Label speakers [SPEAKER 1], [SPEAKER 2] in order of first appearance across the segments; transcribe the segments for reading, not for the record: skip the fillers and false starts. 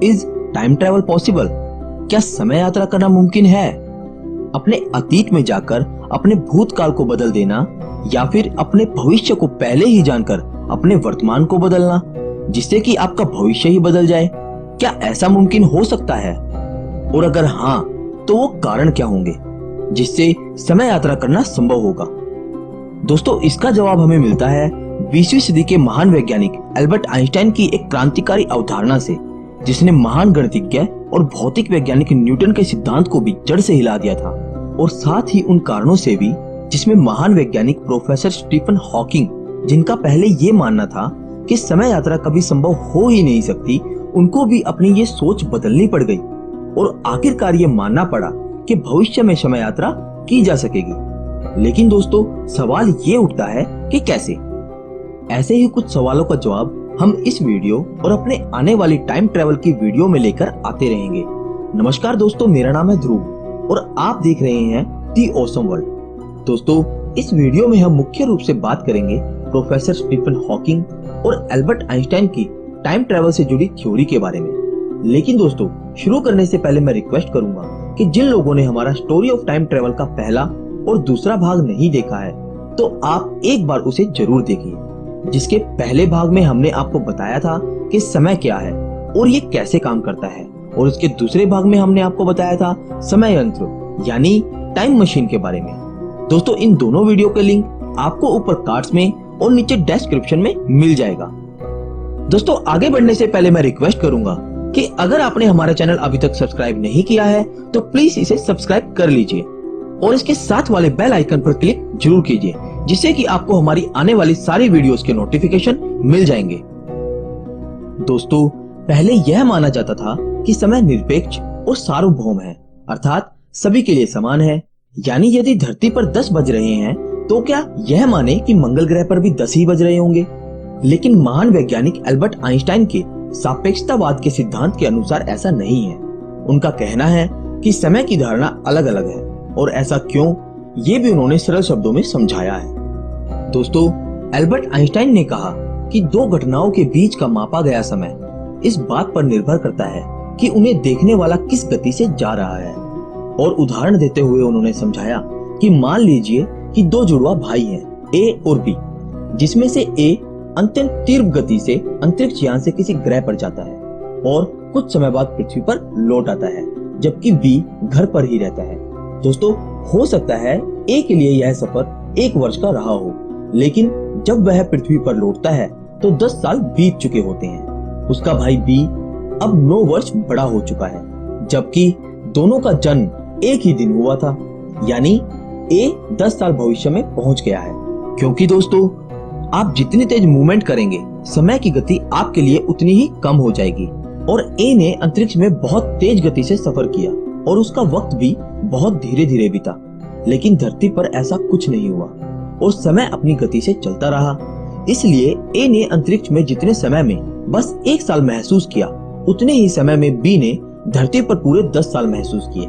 [SPEAKER 1] Is time travel possible? क्या समय यात्रा करना मुमकिन है? अपने अतीत में जाकर अपने भूतकाल को बदल देना या फिर अपने भविष्य को पहले ही जानकर अपने वर्तमान को बदलना, जिससे कि आपका भविष्य ही बदल जाए, क्या ऐसा मुमकिन हो सकता है? और अगर हाँ, तो वो कारण क्या होंगे जिससे समय यात्रा करना संभव होगा? दोस्तों, इसका जवाब हमें मिलता है 20वीं सदी के महान वैज्ञानिक एल्बर्ट आइंस्टाइन की एक क्रांतिकारी अवधारणा से, जिसने महान गणितज्ञ और भौतिक वैज्ञानिक न्यूटन के सिद्धांत को भी जड़ से हिला दिया था। और साथ ही उन कारणों से भी जिसमें महान वैज्ञानिक प्रोफेसर स्टीफन हॉकिंग, जिनका पहले ये मानना था कि समय यात्रा कभी संभव हो ही नहीं सकती, उनको भी अपनी ये सोच बदलनी पड़ गई और आखिरकार ये मानना पड़ा कि भविष्य में समय यात्रा की जा सकेगी। लेकिन दोस्तों, सवाल ये उठता है कि कैसे? ऐसे ही कुछ सवालों का जवाब हम इस वीडियो और अपने आने वाली टाइम ट्रेवल की वीडियो में लेकर आते रहेंगे। नमस्कार दोस्तों, मेरा नाम है ध्रुव और आप देख रहे हैं दी ऑसम वर्ल्ड। दोस्तों, इस वीडियो में हम मुख्य रूप से बात करेंगे प्रोफेसर स्टीफन हॉकिंग और एल्बर्ट आइंस्टाइन की टाइम ट्रेवल से जुड़ी थ्योरी के बारे में। लेकिन दोस्तों, शुरू करने से पहले मैं रिक्वेस्ट करूंगा कि जिन लोगों ने हमारा स्टोरी ऑफ टाइम ट्रेवल का पहला और दूसरा भाग नहीं देखा है, तो आप एक बार उसे जरूर देखिए, जिसके पहले भाग में हमने आपको बताया था कि समय क्या है और ये कैसे काम करता है, और इसके दूसरे भाग में हमने आपको बताया था समय यंत्र यानी टाइम मशीन के बारे में। दोस्तों, इन दोनों वीडियो के लिंक आपको ऊपर कार्ड्स में और नीचे डिस्क्रिप्शन में मिल जाएगा। दोस्तों, आगे बढ़ने से पहले मैं रिक्वेस्ट करूंगा कि अगर आपने हमारा चैनल अभी तक सब्सक्राइब नहीं किया है तो प्लीज इसे सब्सक्राइब कर लीजिए और इसके साथ वाले बेल आइकन पर क्लिक जरूर कीजिए, जिससे कि आपको हमारी आने वाली सारी वीडियोस के नोटिफिकेशन मिल जाएंगे। दोस्तों, पहले यह माना जाता था कि समय निरपेक्ष और सार्वभौम है, अर्थात सभी के लिए समान है। यानी यदि धरती पर 10 बज रहे हैं तो क्या यह माने कि मंगल ग्रह पर भी 10 ही बज रहे होंगे? लेकिन महान वैज्ञानिक एल्बर्ट आइंस्टाइन के सापेक्षतावाद के सिद्धांत के अनुसार ऐसा नहीं है। उनका कहना है कि समय की धारणा अलग अलग है, और ऐसा क्यों, ये भी उन्होंने सरल शब्दों में समझाया है। दोस्तों, एल्बर्ट आइंस्टाइन ने कहा कि दो घटनाओं के बीच का मापा गया समय इस बात पर निर्भर करता है कि उन्हें देखने वाला किस गति से जा रहा है। और उदाहरण देते हुए उन्होंने समझाया कि मान लीजिए कि दो जुड़वा भाई हैं, ए और बी, जिसमें से ए अत्यंत तीव्र गति से अंतरिक्ष यान से किसी ग्रह पर जाता है और कुछ समय बाद पृथ्वी पर लौट आता है, जबकि बी घर पर ही रहता है। दोस्तों, हो सकता है ए के लिए यह सफर 1 वर्ष का रहा हो, लेकिन जब वह पृथ्वी पर लौटता है तो 10 साल बीत चुके होते हैं। उसका भाई बी अब 9 वर्ष बड़ा हो चुका है, जबकि दोनों का जन्म एक ही दिन हुआ था। यानी ए 10 साल भविष्य में पहुंच गया है। क्योंकि दोस्तों, आप जितनी तेज मूवमेंट करेंगे, समय की गति आपके लिए उतनी ही कम हो जाएगी। और ए ने अंतरिक्ष में बहुत तेज गति से सफर किया और उसका वक्त भी बहुत धीरे धीरे बीता, लेकिन धरती पर ऐसा कुछ नहीं हुआ और समय अपनी गति से चलता रहा। इसलिए ए ने अंतरिक्ष में जितने समय में बस 1 साल महसूस किया, उतने ही समय में बी ने धरती पर पूरे 10 साल महसूस किए।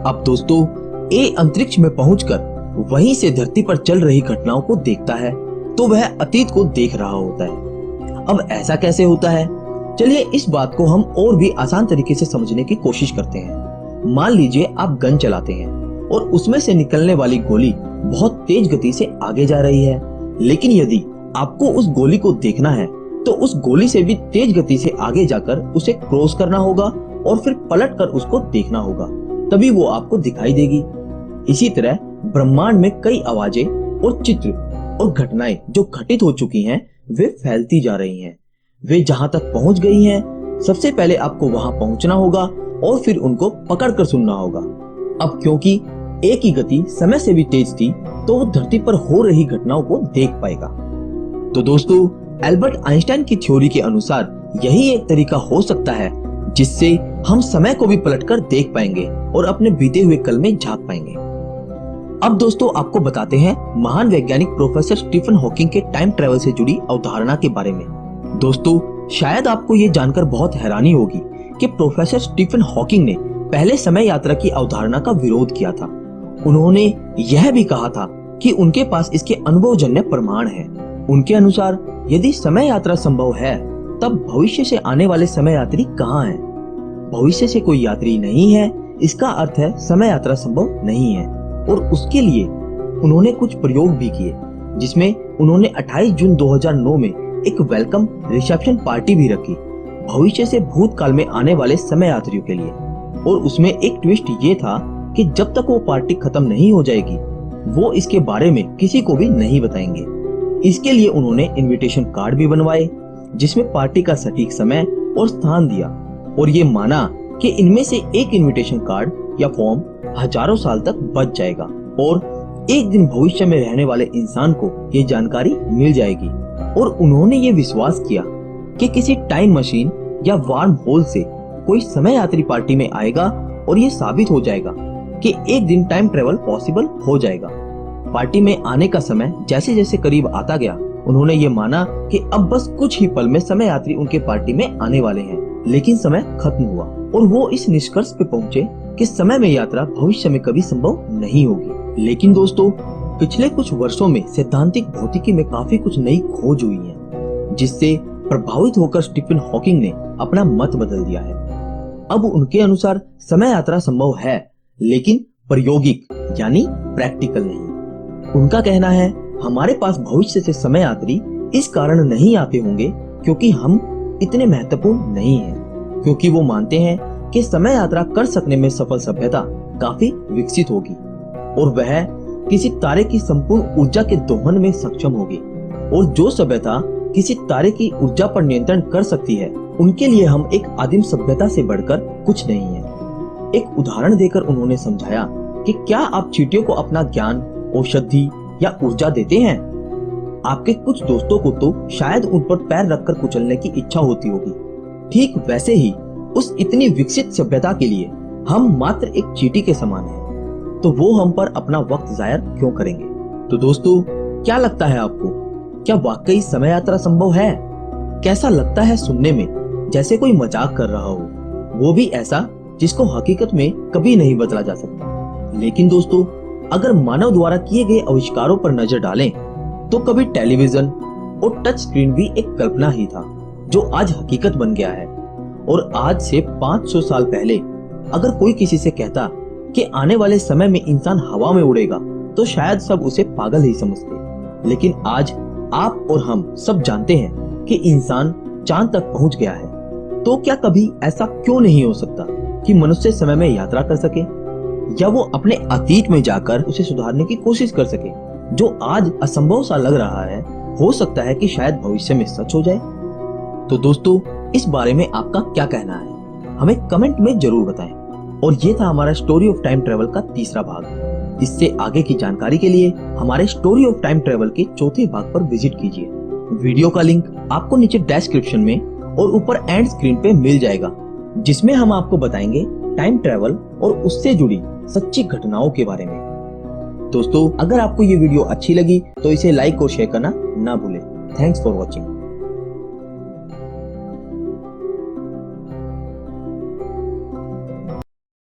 [SPEAKER 1] अब दोस्तों, ए अंतरिक्ष में पहुंचकर वहीं से धरती पर चल रही घटनाओं को देखता है, तो वह अतीत को देख रहा होता है। अब ऐसा कैसे होता है? चलिए इस बात को हम और भी आसान तरीके से समझने की कोशिश करते हैं। मान लीजिए आप गन चलाते हैं और उसमें से निकलने वाली गोली बहुत तेज गति से आगे जा रही है, लेकिन यदि आपको उस गोली को देखना है तो उस गोली से भी तेज गति से आगे जाकर उसे क्रॉस करना होगा और फिर पलट कर उसको देखना होगा, तभी वो आपको दिखाई देगी। इसी तरह ब्रह्मांड में कई आवाजें और चित्र और घटनाएं जो घटित हो चुकी हैं, वे फैलती जा रही हैं। वे जहां तक पहुंच गई हैं, सबसे पहले आपको वहां पहुंचना होगा और फिर उनको पकड़ कर सुनना होगा। अब क्योंकि ए की गति समय से भी तेज थी, तो वो धरती पर हो रही घटनाओं को देख पाएगा। तो दोस्तों, एल्बर्ट आइंस्टाइन की थ्योरी के अनुसार यही एक तरीका हो सकता है जिससे हम समय को भी पलटकर देख पाएंगे और अपने बीते हुए कल में झांक पाएंगे। अब दोस्तों, आपको बताते हैं महान वैज्ञानिक प्रोफेसर स्टीफन हॉकिंग के टाइम ट्रेवल से जुड़ी अवधारणा के बारे में। दोस्तों, शायद आपको ये जानकर बहुत हैरानी होगी कि प्रोफेसर स्टीफन हॉकिंग ने पहले समय यात्रा की अवधारणा का विरोध किया था। उन्होंने यह भी कहा था कि उनके पास इसके अनुभवजन्य प्रमाण हैं। उनके अनुसार यदि समय यात्रा संभव है, तब भविष्य से आने वाले समय यात्री कहाँ हैं? भविष्य से कोई यात्री नहीं है, इसका अर्थ है समय यात्रा संभव नहीं है। और उसके लिए उन्होंने कुछ प्रयोग भी किए, जिसमें उन्होंने 28 जून 2009 में एक वेलकम रिसेप्शन पार्टी भी रखी भविष्य से भूतकाल में आने वाले समय यात्रियों के लिए। और उसमें एक ट्विस्ट ये था कि जब तक वो पार्टी खत्म नहीं हो जाएगी, वो इसके बारे में किसी को भी नहीं बताएंगे। इसके लिए उन्होंने इनविटेशन कार्ड भी बनवाए, जिसमें पार्टी का सटीक समय और स्थान दिया, और ये माना कि इनमें से एक इनविटेशन कार्ड या फॉर्म हजारों साल तक बच जाएगा और एक दिन भविष्य में रहने वाले इंसान को ये जानकारी मिल जाएगी। और उन्होंने ये विश्वास किया कि किसी टाइम मशीन या वार्म होल से कोई समय यात्री पार्टी में आएगा और ये साबित हो जाएगा कि एक दिन टाइम ट्रेवल पॉसिबल हो जाएगा। पार्टी में आने का समय जैसे जैसे करीब आता गया, उन्होंने ये माना कि अब बस कुछ ही पल में समय यात्री उनके पार्टी में आने वाले हैं। लेकिन समय खत्म हुआ और वो इस निष्कर्ष पे पहुंचे कि समय में यात्रा भविष्य में कभी संभव नहीं होगी। लेकिन दोस्तों, पिछले कुछ वर्षों में सैद्धांतिक भौतिकी में काफी कुछ नई खोज हुई है, जिससे प्रभावित होकर स्टीफन हॉकिंग ने अपना मत बदल दिया है। अब उनके अनुसार समय यात्रा संभव है, लेकिन प्रायोगिक यानी प्रैक्टिकल नहीं। उनका कहना है, हमारे पास भविष्य से समय यात्री इस कारण नहीं आते होंगे क्योंकि हम इतने महत्वपूर्ण नहीं हैं, क्योंकि वो मानते हैं कि समय यात्रा कर सकने में सफल सभ्यता काफी विकसित होगी और वह किसी तारे की संपूर्ण ऊर्जा के दोहन में सक्षम होगी। और जो सभ्यता किसी तारे की ऊर्जा पर नियंत्रण कर सकती है, उनके लिए हम एक आदिम सभ्यता से बढ़कर कुछ नहीं है। एक उदाहरण देकर उन्होंने समझाया कि क्या आप चींटियों को अपना ज्ञान, औषधि या ऊर्जा देते हैं? आपके कुछ दोस्तों को तो शायद उन पर पैर रखकर कुचलने की इच्छा होती होगी। ठीक वैसे ही उस इतनी विकसित सभ्यता के लिए हम मात्र एक चींटी के समान हैं, तो वो हम पर अपना वक्त जाया क्यों करेंगे? तो दोस्तों, क्या लगता है आपको? क्या वाकई समय यात्रा संभव है? कैसा लगता है सुनने में जैसे कोई मजाक कर रहा हो, वो भी ऐसा जिसको हकीकत में कभी नहीं बदला जा सकता। लेकिन दोस्तों, अगर मानव द्वारा किए गए आविष्कारों पर नजर डालें तो कभी टेलीविजन और टच स्क्रीन भी एक कल्पना ही था जो आज हकीकत बन गया है। और आज से 500 साल पहले अगर कोई किसी से कहता कि आने वाले समय में इंसान हवा में उड़ेगा, तो शायद सब उसे पागल ही समझते। लेकिन आज आप और हम सब जानते हैं कि इंसान चांद तक पहुंच गया है। तो क्या कभी ऐसा क्यों नहीं हो सकता कि मनुष्य समय में यात्रा कर सके, या वो अपने अतीत में जाकर उसे सुधारने की कोशिश कर सके? जो आज असंभव सा लग रहा है, हो सकता है कि शायद भविष्य में सच हो जाए। तो दोस्तों, इस बारे में आपका क्या कहना है? हमें कमेंट में जरूर बताएं। और ये था हमारा स्टोरी ऑफ टाइम ट्रेवल का तीसरा भाग। इससे आगे की जानकारी के लिए हमारे स्टोरी ऑफ टाइम ट्रेवल के चौथे भाग पर विजिट कीजिए। वीडियो का लिंक आपको नीचे डिस्क्रिप्शन में और ऊपर एंड स्क्रीन पे मिल जाएगा, जिसमें हम आपको बताएंगे टाइम ट्रेवल और उससे जुड़ी सच्ची घटनाओं के बारे में। दोस्तों, अगर आपको ये वीडियो अच्छी लगी तो इसे लाइक और शेयर करना ना भूलें। Thanks for watching.